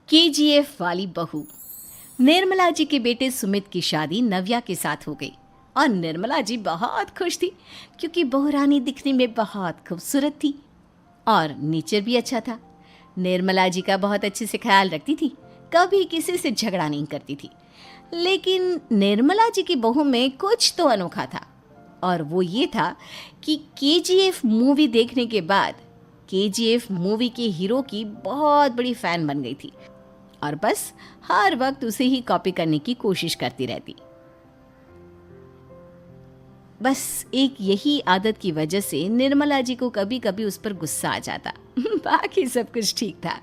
KGF वाली बहू। निर्मला जी के बेटे सुमित की शादी नव्या के साथ हो गई और निर्मला जी बहुत खुश थी क्योंकि बहू रानी दिखने में बहुत खूबसूरत थी और नेचर भी अच्छा था। निर्मला जी का बहुत अच्छे से ख्याल रखती थी, कभी किसी से झगड़ा नहीं करती थी। लेकिन निर्मला जी की बहू में कुछ तो अनोखा था और वो ये था कि केजीएफ मूवी देखने के बाद केजीएफ मूवी के हीरो की बहुत बड़ी फ़ैन बन गई थी और बस हर वक्त उसे ही कॉपी करने की कोशिश करती रहती। बस एक यही आदत की वजह से निर्मला जी को कभी कभी उस पर गुस्सा आ जाता। बाकी सब कुछ ठीक था।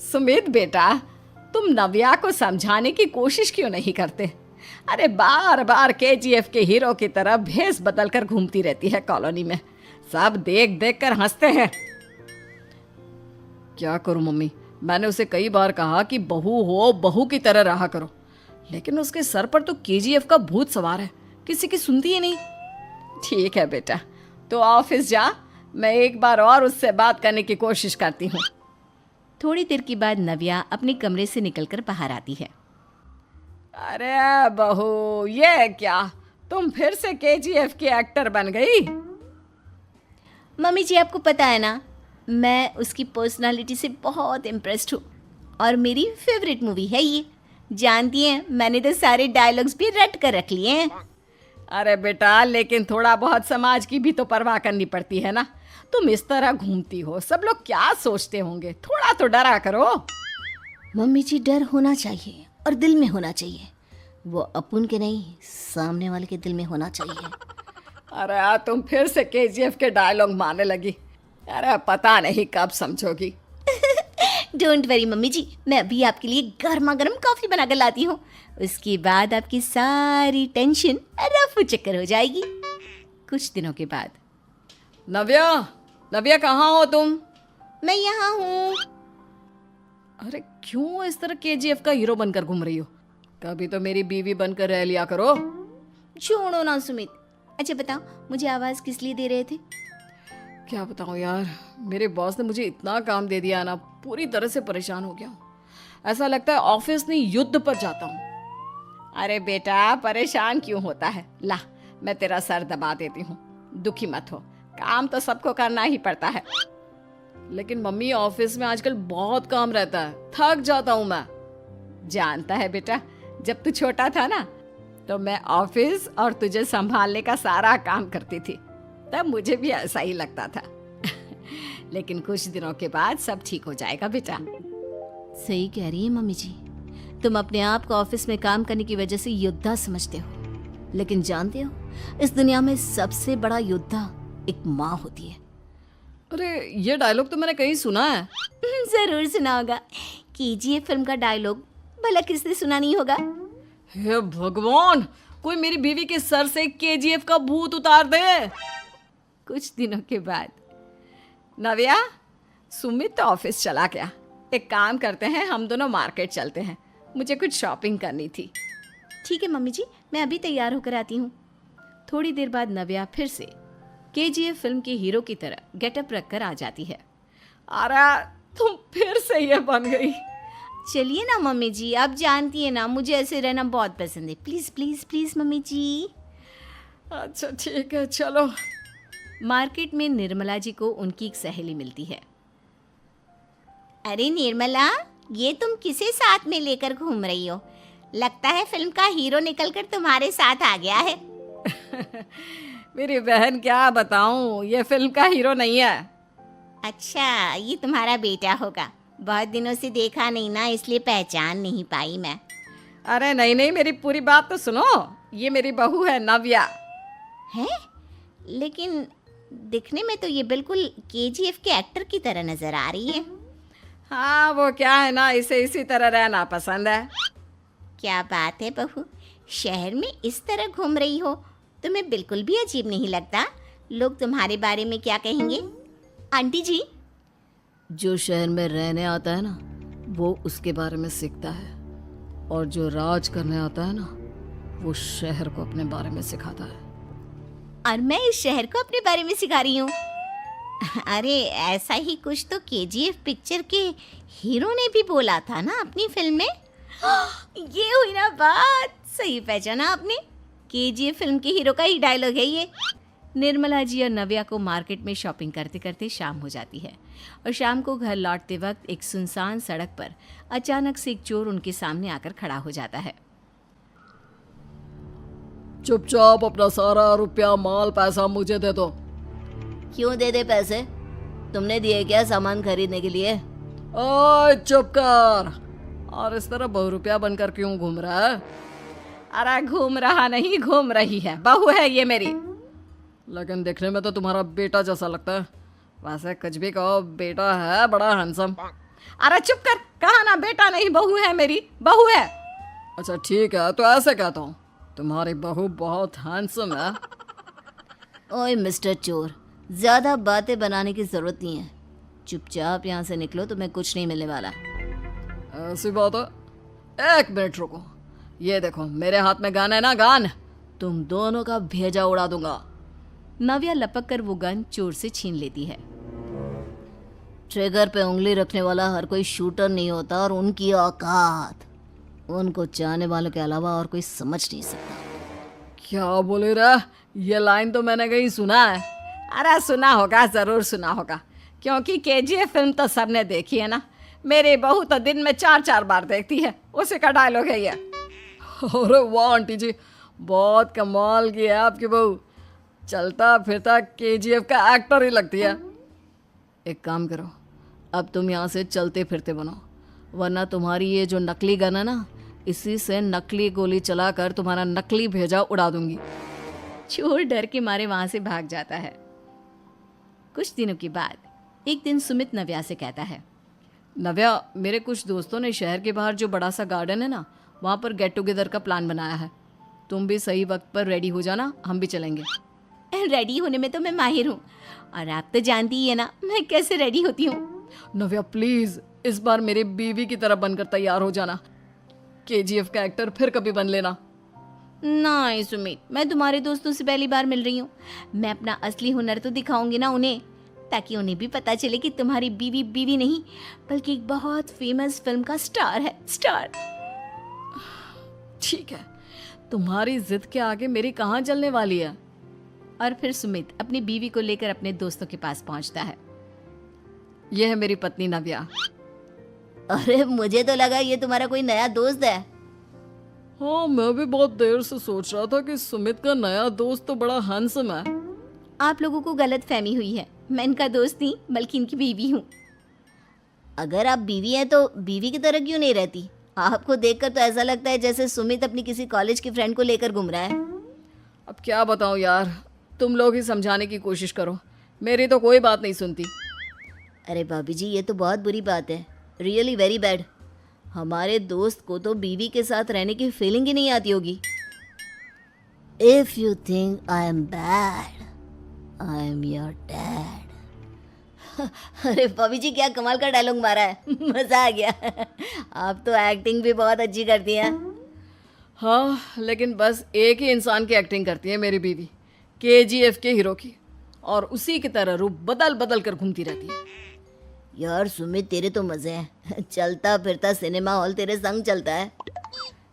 सुमित बेटा, तुम नव्या को समझाने की कोशिश क्यों नहीं करते? अरे बार बार केजीएफ के हीरो की तरह भेस बदल कर घूमती रहती है कॉलोनी में, सब देख देख कर हंसते हैं। क्या करूं मम्मी, मैंने उसे कई बार कहा कि बहू हो बहू की तरह रहा करो, लेकिन उसके सर पर तो केजीएफ का भूत सवार है, किसी की सुनती ही नहीं। ठीक है बेटा, तो ऑफिस जा, मैं एक बार और उससे बात करने की कोशिश करती हूँ। थोड़ी देर के बाद नव्या अपने कमरे से निकलकर बाहर आती है। अरे बहू, ये क्या, तुम फिर से केजीएफ की एक्टर बन गई? मम्मी जी, आपको पता है ना, मैं उसकी पर्सनालिटी से बहुत इम्प्रेस्ड हूँ और मेरी फेवरेट मूवी है ये। जानती हैं, मैंने तो सारे डायलॉग्स भी रट कर रख लिए हैं। अरे बेटा, लेकिन थोड़ा बहुत समाज की भी तो परवाह करनी पड़ती है ना। तुम इस तरह घूमती हो, सब लोग क्या सोचते होंगे, थोड़ा तो डरा करो। मम्मी जी, डर होना चाहिए और दिल में होना चाहिए, वो अपुन के नहीं सामने वाले के दिल में होना चाहिए। अरे तुम फिर से केजीएफ के डायलॉग मारने लगी। अरे पता नहीं कब समझोगी। डोंट वरी मम्मी जी, मैं अभी आपके लिए गर्मा गर्म कॉफ़ी बना कर लाती हूँ, उसके बाद आपकी सारी टेंशन रफू चक्कर हो जाएगी। कुछ दिनों के बाद। नव्या, नव्या कहाँ हो तुम? मैं यहाँ हूँ। अरे क्यों इस तरह केजीएफ का हीरो बनकर घूम रही हो? कभी तो मेरी बीवी बनकर रह लिया करो। छोड़ो ना सुमित। अच्छा बताओ, मुझे आवाज़ किस लिए दे रहे थे? क्या बताऊँ यार, मेरे बॉस ने मुझे इतना काम दे दिया ना, पूरी तरह से परेशान हो गया हूँ। ऐसा लगता है ऑफिस नहीं युद्ध पर जाता हूँ। अरे बेटा, परेशान क्यों होता है? ला, मैं तेरा सर दबा देती हूँ, दुखी मत हो, काम तो सबको करना ही पड़ता है। लेकिन मम्मी, ऑफिस में आजकल बहुत काम रहता है, थक जाता हूँ मैं। जानता है बेटा, जब तू छोटा था ना, तो मैं ऑफिस और तुझे संभालने का सारा काम करती थी, तब मुझे भी ऐसा ही लगता था। लेकिन कुछ दिनों के बाद सब ठीक हो जाएगा बेटा। सही कह रही है मम्मी जी, तुम अपने आप को ऑफिस में काम करने की वजह से योद्धा समझते हो, लेकिन जानते हो, इस दुनिया में सबसे बड़ा योद्धा एक माँ होती है। अरे ये डायलॉग तो मैंने कहीं सुना है। जरूर सुना होगा, केजीएफ फिल्म का डायलॉग, भला किसने सुना नहीं होगा? हे भगवान, कोई मेरी बीवी के सर से केजीएफ का भूत उतार दे। कुछ दिनों के बाद। नव्या, सुमित तो ऑफिस चला गया, एक काम करते हैं, हम दोनों मार्केट चलते हैं, मुझे कुछ शॉपिंग करनी थी। ठीक है मम्मी जी, मैं अभी तैयार होकर आती हूँ। थोड़ी देर बाद नव्या फिर से केजीएफ फिल्म के हीरो की तरह गेटअप रखकर आ जाती है। अरे तुम फिर से ये बन गई। चलिए ना मम्मी जी, आप जानती है ना, मुझे ऐसे रहना बहुत पसंद है। प्लीज़ प्लीज़ प्लीज़ मम्मी जी। अच्छा ठीक है, चलो। मार्केट में निर्मला जी को उनकी एक सहेली मिलती है। अरे निर्मला, ये तुम किसे साथ में लेकर घूम रही हो? लगता है फिल्म का हीरो निकलकर तुम्हारे साथ आ गया है। मेरी बहन, क्या बताऊं, ये फिल्म का हीरो नहीं है। अच्छा, ये तुम्हारा बेटा होगा, बहुत दिनों से देखा नहीं ना, इसलिए पहचान नहीं पाई मैं। अरे नहीं नहीं, मेरी पूरी बात तो सुनो, ये मेरी बहू है नव्या। है? लेकिन दिखने में तो ये बिल्कुल केजीएफ के एक्टर की तरह नजर आ रही है। हाँ, वो क्या है ना, इसे इसी तरह रहना पसंद है। क्या बात है बहू, शहर में इस तरह घूम रही हो, तुम्हें बिल्कुल भी अजीब नहीं लगता? लोग तुम्हारे बारे में क्या कहेंगे? आंटी जी, जो शहर में रहने आता है ना, वो उसके बारे में सीखता है, और जो राज करने आता है ना, वो शहर को अपने बारे में सिखाता है। और मैं इस शहर को अपने बारे में सिखा रही हूँ। अरे ऐसा ही कुछ तो केजीएफ पिक्चर के हीरो ने भी बोला था ना अपनी फिल्म में। ये हुई ना बात, सही पहचाना आपने। केजीएफ फिल्म के हीरो का ही डायलॉग है ये। निर्मला जी और नव्या को मार्केट में शॉपिंग करते करते शाम हो जाती है और शाम को घर लौटते वक्त एक सुनसान सड़क पर अचानक से एक चोर उनके सामने आकर खड़ा हो जाता है। चुपचाप अपना सारा रुपया माल पैसा मुझे दे दो। क्यों दे दे पैसे? तुमने दिए क्या सामान खरीदने के लिए? ओए चुप कर। और इस तरह बहुरुपया बनकर क्यों घूम रहा है? अरे घूम रहा नहीं, घूम रही है, बहू है ये मेरी। लेकिन देखने में तो तुम्हारा बेटा जैसा लगता है। वैसे कुछ भी कहो, बेटा है बड़ा हैंडसम। अरे चुप कर, कहा ना बेटा नहीं बहू है मेरी, बहू है। अच्छा ठीक है, तो ऐसे कहता हूँ, तुम्हारी बहू बहुत हैंडसम है। ओए मिस्टर चोर, ज्यादा बातें बनाने की जरूरत नहीं है। चुपचाप यहाँ से निकलो, तुम्हें कुछ नहीं मिलने वाला। ऐसी बात है? एक मिनट रुको, ये देखो मेरे हाथ में गन है ना, गन। तुम दोनों का भेजा उड़ा दूंगा। नव्या लपक कर वो गन चोर से छीन लेती है। ट्रिगर पे उंगली रखने वाला हर कोई शूटर नहीं होता, और उनकी औकात उनको चाहने वालों के अलावा और कोई समझ नहीं सकता। क्या बोले रे? ये लाइन तो मैंने कहीं सुना है। अरे सुना होगा, जरूर सुना होगा, क्योंकि केजीएफ फिल्म तो सबने देखी है ना। मेरी बहू तो दिन में 4-4 बार देखती है, उसी का डायलॉग है ये। अरे वाह आंटी जी, बहुत कमाल की है आपकी बहू। चलता फिरता केजीएफ का एक्टर ही लगती है। एक काम करो, अब तुम यहाँ से चलते फिरते बनो, वरना तुम्हारी ये जो नकली गन है ना, इसी से नकली गोली चलाकर तुम्हारा नकली भेजा उड़ा दूंगी। चोर डर के मारे वहां से भाग जाता है। कुछ दिनों के बाद एक दिन सुमित नव्या से कहता है, नव्या, मेरे कुछ दोस्तों ने शहर के बाहर जो बड़ा सा गार्डन है ना, वहाँ पर गेट टुगेदर का प्लान बनाया है। तुम भी सही वक्त पर रेडी हो जाना, हम भी चलेंगे। रेडी होने में तो मैं माहिर हूँ, और आप तो जानती ही है ना मैं कैसे रेडी होती हूँ। नव्या प्लीज, इस बार मेरी बीवी की तरह बनकर तैयार हो जाना। केजीएफ का एक्टर फिर कभी बन लेना। नहीं सुमित, मैं तुम्हारे दोस्तों से पहली बार मिल रही हूँ। मैं अपना असली हुनर तो दिखाऊंगी ना उन्हें, ताकि उन्हें भी पता चले कि तुम्हारी बीवी बीवी नहीं, बल्कि एक बहुत फेमस फिल्म का स्टार है, स्टार। ठीक है, तुम्हारी जिद के आगे मेरी कहाँ चलने वाली है। और फिर सुमित अपनी बीवी को लेकर अपने दोस्तों के पास पहुंचता है। यह है मेरी पत्नी नव्या। अरे मुझे तो लगा ये तुम्हारा कोई नया दोस्त है। हाँ, मैं भी बहुत देर से सोच रहा था कि सुमित का नया दोस्त तो बड़ा हैंडसम है। आप लोगों को गलत फहमी हुई है, मैं इनका दोस्त नहीं बल्कि इनकी बीवी हूँ। अगर आप बीवी हैं तो बीवी की तरह क्यों नहीं रहती? आपको देखकर तो ऐसा लगता है जैसे सुमित अपनी किसी कॉलेज की फ्रेंड को लेकर घूम रहा है। अब क्या बताऊँ यार, तुम लोग ही समझाने की कोशिश करो, मेरी तो कोई बात नहीं सुनती। अरे भाभी जी, ये तो बहुत बुरी बात है, रियली वेरी बैड। हमारे दोस्त को तो बीवी के साथ रहने की फीलिंग ही नहीं आती होगी। If you think I am bad, I am your dad. अरे भाभी जी, क्या कमाल का डायलॉग मारा है, मजा आ गया। आप तो एक्टिंग भी बहुत अच्छी करती हैं। हाँ, लेकिन बस एक ही इंसान की एक्टिंग करती है मेरी बीवी, केजीएफ के हीरो की, और उसी की तरह रूप बदल बदल कर घूमती रहती है। यार सुमित, तेरे तो मजे हैं, चलता फिरता सिनेमा हॉल तेरे संग चलता है।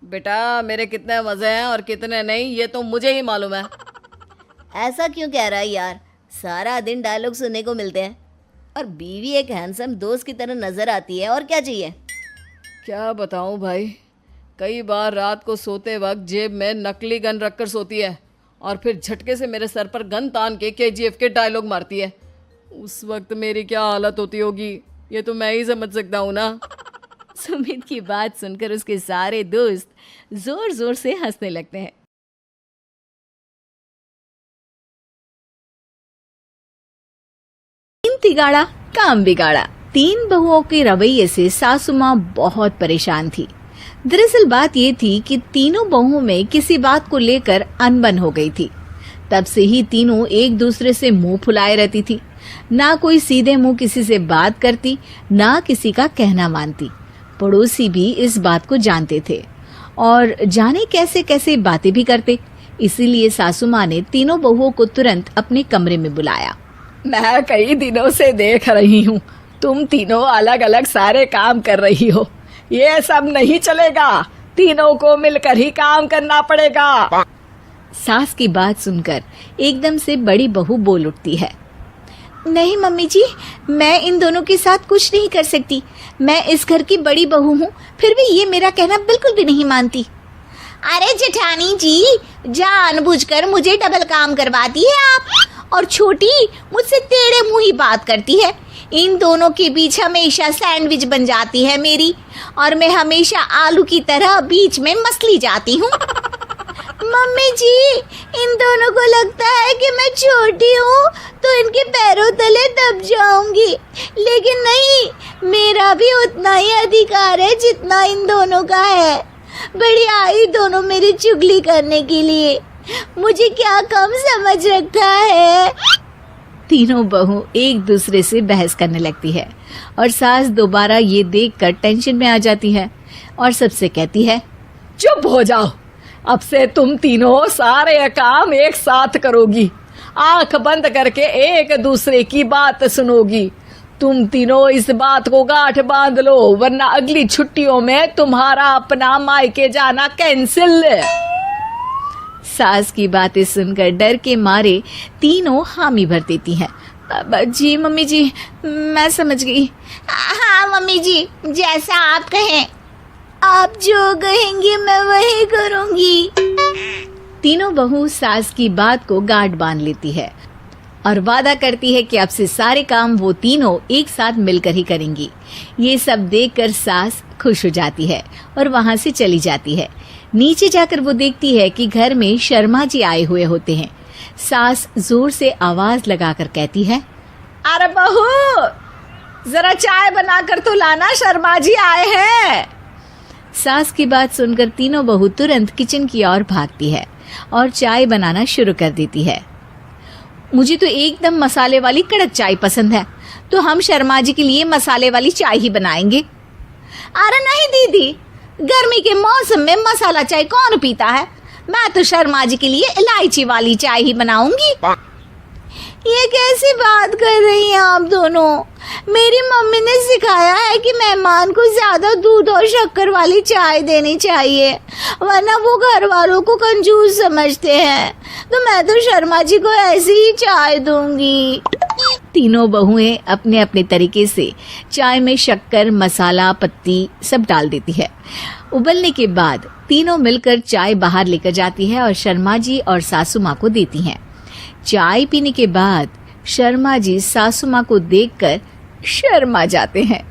बेटा, मेरे कितने मजे हैं और कितने नहीं ये तो मुझे ही मालूम है। ऐसा क्यों कह रहा है यार, सारा दिन डायलॉग सुनने को मिलते हैं, और बीवी एक हैंडसम दोस्त की तरह नजर आती है, और क्या चाहिए। क्या बताऊं भाई, कई बार रात को सोते वक्त जेब में नकली गन रखकर सोती है, और फिर झटके से मेरे सर पर गन तान के केजीएफ के डायलॉग मारती है। उस वक्त मेरी क्या हालत होती होगी, ये तो मैं ही समझ सकता हूँ ना। सुमित की बात सुनकर उसके सारे दोस्त जोर जोर से हंसने लगते हैं। दिन तिगाड़ा काम बिगाड़ा। 3 बहुओं के रवैये से सासू माँ बहुत परेशान थी। दरअसल बात ये थी कि तीनों बहुओं में किसी बात को लेकर अनबन हो गई थी। तब से ही तीनों एक दूसरे से मुंह फुलाए रहती थी। ना कोई सीधे मुंह किसी से बात करती, ना किसी का कहना मानती। पड़ोसी भी इस बात को जानते थे और जाने कैसे कैसे बातें भी करते। इसीलिए सासू माँ ने तीनों बहुओं को तुरंत अपने कमरे में बुलाया। मैं कई दिनों से देख रही हूँ तुम तीनों अलग अलग सारे काम कर रही हो। ये सब नहीं चलेगा, तीनों को मिलकर ही काम करना पड़ेगा। सास की बात सुनकर एकदम से बड़ी बहू बोल उठती है, नहीं मम्मी जी, मैं इन दोनों के साथ कुछ नहीं कर सकती। मैं इस घर की बड़ी बहू हूँ, फिर भी ये मेरा कहना बिल्कुल भी नहीं मानती। अरे जेठानी जी, जानबूझकर मुझे डबल काम करवाती है आप, और छोटी मुझसे टेढ़े मुंह ही बात करती है। इन दोनों के बीच हमेशा सैंडविच बन जाती है मेरी, और मैं हमेशा आलू की तरह बीच में मसली जाती हूँ। मम्मी जी, इन दोनों को लगता है कि मैं छोटी हूँ तो इनके पैरों तले दब जाऊंगी, लेकिन नहीं, मेरा भी उतना ही अधिकार है जितना इन दोनों का है। बड़ी आई दोनों मेरी चुगली करने के लिए, मुझे क्या कम समझ रखा है। तीनों बहू एक दूसरे से बहस करने लगती है और सास दोबारा ये देखकर टेंशन में आ जाती है और सबसे कहती है, चुप हो जाओ, अब से तुम तीनों सारे काम एक साथ करोगी, आंख बंद करके एक दूसरे की बात सुनोगी। तुम तीनों इस बात को गांठ बांध लो, वरना अगली छुट्टियों में तुम्हारा अपना मायके जाना कैंसिल। सास की बातें सुनकर डर के मारे तीनों हामी भर देती हैं। जी मम्मी जी, मैं समझ गई। हाँ मम्मी जी, जैसा आप कहें, आप जो कहेंगी मैं वही करूंगी। तीनों बहू सास की बात को गांठ बांध लेती है और वादा करती है कि अब से सारे काम वो तीनों एक साथ मिलकर ही करेंगी। ये सब देखकर सास खुश हो जाती है और वहां से चली जाती है। नीचे जाकर वो देखती है कि घर में शर्मा जी आए हुए होते हैं। सास जोर से आवाज लगाकर कहती है, अरे बहू, जरा चाय बनाकर तो लाना, शर्मा जी आए हैं। सास की बात सुनकर तीनों बहू तुरंत किचन की ओर भागती है और चाय बनाना शुरू कर देती है। मुझे तो एकदम मसाले वाली कड़क चाय पसंद है, तो हम शर्मा जी के लिए मसाले वाली चाय ही बनाएंगे। अरे नहीं दीदी, गर्मी के मौसम में मसाला चाय कौन पीता है? मैं तो शर्मा जी के लिए इलायची वाली चाय ही बनाऊंगी। ये कैसी बात कर रही हैं आप दोनों? मेरी मम्मी ने सिखाया है कि मेहमान को ज्यादा दूध और शक्कर वाली चाय देनी चाहिए, वरना वो घर वालों को कंजूस समझते हैं। तो मैं तो शर्मा जी को ऐसी ही चाय दूंगी। तीनों बहुएं अपने अपने तरीके से चाय में शक्कर, मसाला, पत्ती सब डाल देती है। उबलने के बाद तीनों मिलकर चाय बाहर लेकर जाती है और शर्मा जी और सासू माँ को देती हैं। चाय पीने के बाद शर्मा जी सासू माँ को देखकर शर्मा जाते हैं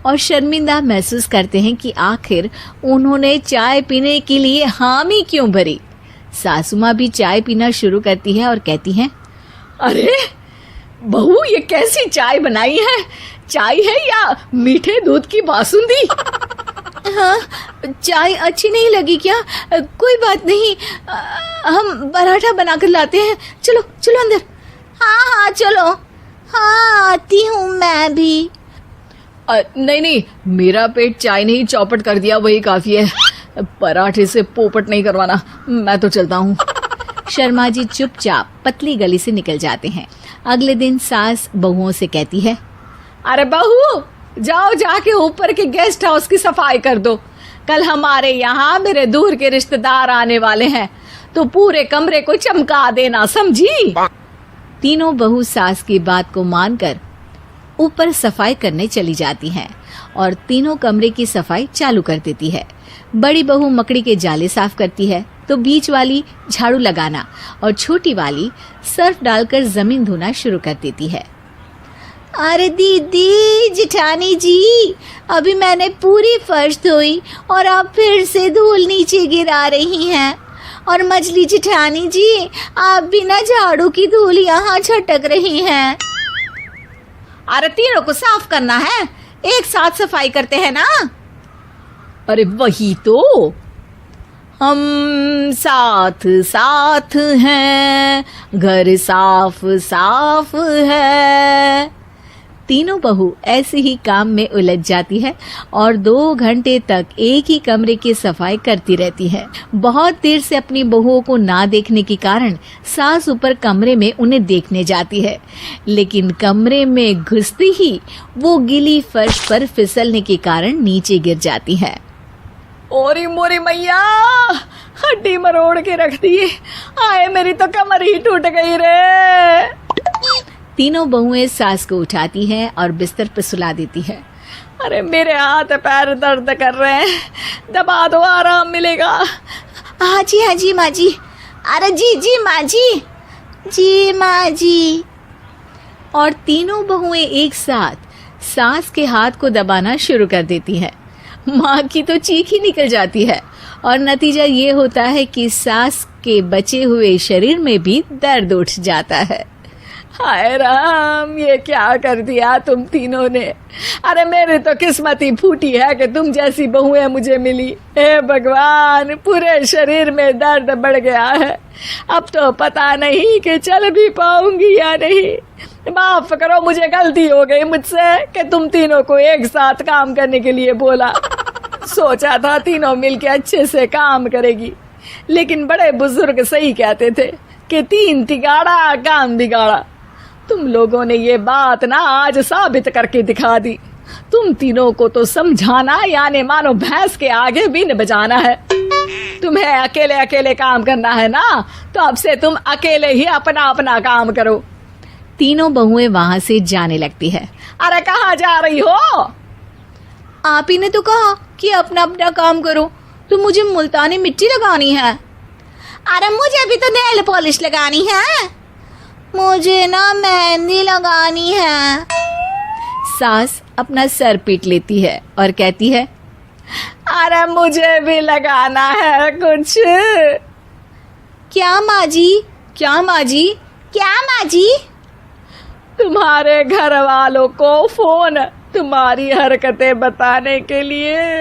और शर्मिंदा महसूस करते हैं कि आखिर उन्होंने चाय पीने के लिए हामी क्यों भरी। सासू माँ भी चाय पीना शुरू करती है और कहती हैं, अरे बहू, ये कैसी चाय बनाई है? चाय है या मीठे दूध की बासुंदी? हाँ, चाय अच्छी नहीं लगी क्या? कोई बात नहीं, हम पराठा बनाकर लाते हैं। चलो चलो अंदर। हाँ हाँ चलो। हाँ आती हूँ मैं भी। नहीं नहीं, मेरा पेट चाय ने ही चौपट कर दिया, वही काफी है। पराठे से पोपट नहीं करवाना, मैं तो चलता हूँ। शर्मा जी चुपचाप पतली गली से निकल जाते हैं। अगले दिन सास बहुओं से कहती है, अरे बहू, जाओ जाके ऊपर के गेस्ट हाउस की सफाई कर दो। कल हमारे यहाँ मेरे दूर के रिश्तेदार आने वाले हैं, तो पूरे कमरे को चमका देना, समझी? तीनों बहू सास की बात को मानकर ऊपर सफाई करने चली जाती हैं और तीनों कमरे की सफाई चालू कर देती है। बड़ी बहू मकड़ी के जाले साफ करती है, तो बीच वाली झाड़ू लगाना और छोटी वाली सर्फ डालकर जमीन धोना शुरू कर देती है। अरे दीदी, जेठानी जी, अभी मैंने पूरी फर्श धोई और आप फिर से धूल नीचे गिरा रही हैं। और मछली जेठानी जी, आप बिना झाड़ू की धूल यहाँ छटक रही हैं। अरे तीनों को साफ करना है, एक साथ सफाई करते हैं ना। अरे वही तो, हम साथ साथ हैं, घर साफ साफ है। तीनों बहू ऐसे ही काम में उलझ जाती है और 2 घंटे तक एक ही कमरे की सफाई करती रहती है। बहुत देर से अपनी बहुओं को ना देखने के कारण सास ऊपर कमरे में उन्हें देखने जाती है, लेकिन कमरे में घुसती ही वो गीली फर्श पर फिसलने के कारण नीचे गिर जाती है। ओरी मोरी मैया, हड्डी मरोड़ के रख दी। आए मेरी तो कमर ही टूट गई रे। तीनों बहुएं सास को उठाती हैं और बिस्तर पर सुला देती है। अरे मेरे हाथ पैर दर्द कर रहे हैं, दबा दो आराम मिलेगा। हाँ जी माँ जी। अरे जी माँ जी माँ जी। और तीनों बहुएं एक साथ सास के हाथ को दबाना शुरू कर देती हैं। माँ की तो चीख ही निकल जाती है और नतीजा ये होता है कि सास के बचे हुए शरीर में भी दर्द उठ जाता है। हाय राम, ये क्या कर दिया तुम तीनों ने। अरे मेरी तो किस्मत ही फूटी है कि तुम जैसी बहुएं मुझे मिली। हे भगवान, पूरे शरीर में दर्द बढ़ गया है। अब तो पता नहीं कि चल भी पाऊंगी या नहीं। माफ करो, मुझे गलती हो गई मुझसे कि तुम तीनों को एक साथ काम करने के लिए बोला। सोचा था तीनों मिलके अच्छे से काम करेगी, लेकिन बड़े बुजुर्ग सही कहते थे कि 3 तिगाड़ा काम बिगाड़ा। तुम लोगों ने ये बात ना आज साबित करके दिखा दी। तुम तीनों को तो समझाना यानी मानो भैंस के आगे बीन बजाना है। तुम्हें अकेले अकेले काम करना है ना, तो अब से तुम अकेले ही अपना अपना काम करो। तीनों बहुएं वहां से जाने लगती है। अरे कहाँ जा रही हो? आप ही ने तो कहा कि अपना अपना काम करो, तो मुझे मुल्तानी मिट्टी लगानी है। अरे मुझे भी तो नेल पॉलिश लगानी है। मुझे ना मेहंदी लगानी है। सास अपना सर पीट लेती है और कहती है, अरे मुझे भी लगाना है कुछ। क्या माँ जी? क्या माँ जी? क्या माँ जी? तुम्हारे घर वालों को फोन तुम्हारी हरकतें बताने के लिए।